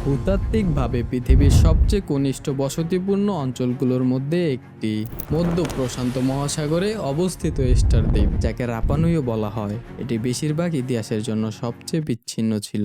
ভূতাত্ত্বিকভাবে পৃথিবীর সবচেয়ে কনিষ্ঠ বসতিপূর্ণ অঞ্চলগুলোর মধ্যে একটি। মধ্য প্রশান্ত মহাসাগরে অবস্থিত ইস্টার দ্বীপ, যাকে রাপানুইও বলা হয়, এটি বেশিরভাগ ইতিহাসের জন্য সবচেয়ে বিচ্ছিন্ন ছিল।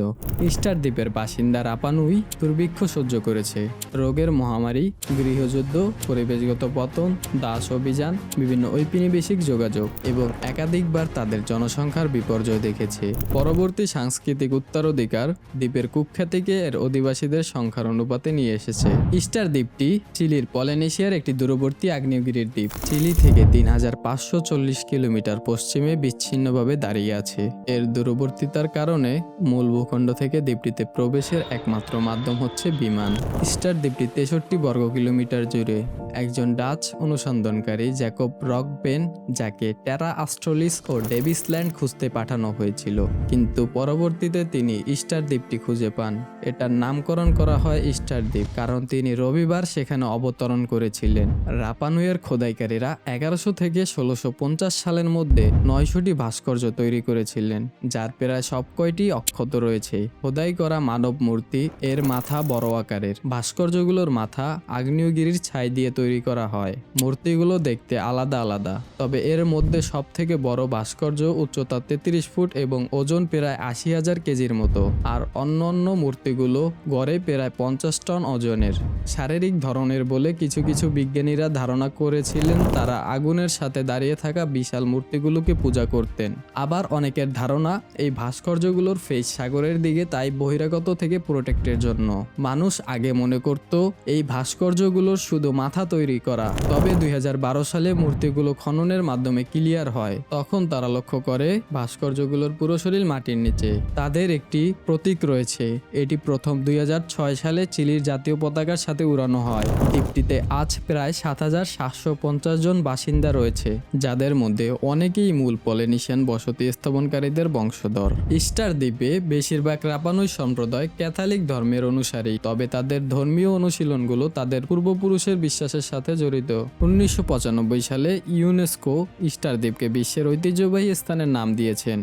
ইস্টার দ্বীপের বাসিন্দা রাপানুই দুর্ভিক্ষ সহ্য করেছে, রোগের মহামারী, গৃহযুদ্ধ, পরিবেশগত পতন, দাস অভিযান, বিভিন্ন ঔপনিবেশিক যোগাযোগ এবং একাধিকবার তাদের জনসংখ্যার বিপর্যয় দেখেছে। পরবর্তী সাংস্কৃতিক উত্তরাধিকার দ্বীপের কুখ্যাতিকে এর অধিবাসীদের সংখ্যার অনুপাতে নিয়ে এসেছে। ইস্টার দ্বীপটি চিলির পলিনেশিয়ার একটি দূরবর্তী আগ্নেয়গিরির দ্বীপ। চিলি থেকে ৩,৫৪০ কিলোমিটার পশ্চিমে বিচ্ছিন্নভাবে দাঁড়িয়ে আছে। এর দূরবর্তিতার কারণে মূল ভূখণ্ড থেকে দ্বীপটিতে প্রবেশের একমাত্র মাধ্যম হচ্ছে বিমান। ইস্টার দ্বীপটি ৬৩ বর্গ কিলোমিটার জুড়ে। একজন ডাচ অনুসন্ধানকারী জ্যাকব রকবেন, যাকে টেরা অস্ট্রালিস ও ডেভিসল্যান্ড খুঁজতে পাঠানো হয়েছিল, কিন্তু পরবর্তীতে তিনি ইস্টার দ্বীপটি খুঁজে পান। এটার নামকরণ করা হয় ইস্টার দ্বীপ কারণ তিনি রবিবার সেখানে অবতরণ করেছিলেন। রাপানুইয়ের খোদাইকারীরা ১১০০ থেকে ১৬৫০ সালের মধ্যে ৯০০টি ভাস্কর্য তৈরি করেছিলেন, যার প্রায় সবকয়টি অক্ষত রয়েছে। খোদাই করা মানব মূর্তি এর মাথা বড় আকারের। ভাস্কর্যগুলোর মাথা আগ্নেয়গিরির ছাই দিয়ে তৈরি করা হয়। মূর্তিগুলো দেখতে আলাদা আলাদা, তবে এর মধ্যে সব থেকে বড় ভাস্কর্য উচ্চতা ৩৩ ফুট এবং ওজন প্রায় ৮০,০০০ কেজির মতো, আর অন্যান্য মূর্তিগুলো গড়ে প্রায় ৫০ টন ওজনের। শারীরিক ধরনের বলে কিছু কিছু বিজ্ঞানীরা ধারণা করেছিলেন তারা আগুনের সাথে দাঁড়িয়ে থাকা বিশাল মূর্তিগুলোকে পূজা করতেন। আবার অনেকের ধারণা এই ভাস্কর্যগুলোর ফেস সাগরের দিকে, তাই বহিরাগত থেকে প্রোটেক্টের জন্য। মানুষ আগে মনে করত এই ভাস্কর্যগুলোর শুধু মাথা তৈরি করা, তবে ২০১২ সালে মূর্তিগুলো খননের মাধ্যমে ক্লিয়ার হয়। তখন তারা লক্ষ্য করে ভাস্কর্যগুলোর পুরো শরীর মাটির নিচে। তাদের একটি প্রতীক রয়েছে, এটি প্রথম ২০০৬ সালে চিলির জাতীয় পতাকার সাথে উড়ানো হয়। দ্বীপটিতে আজ প্রায় ৭,৭৫০ জন বাসিন্দা রয়েছে, যাদের মধ্যে অনেকেই মূল পলিনেশিয়ান বসতি স্থাপনকারীদের বংশধর। ইস্টার দ্বীপে বেশিরভাগ রাপানুই সম্প্রদায় ক্যাথলিক ধর্মের অনুসারী, তবে তাদের ধর্মীয় অনুশীলনগুলো তাদের পূর্বপুরুষের বিশ্বাসের সাথে জড়িত। ১৯৯৫ সালে ইউনেস্কো ইস্টার দ্বীপকে বিশ্বের ঐতিহ্যবাহী স্থানের নাম দিয়েছেন।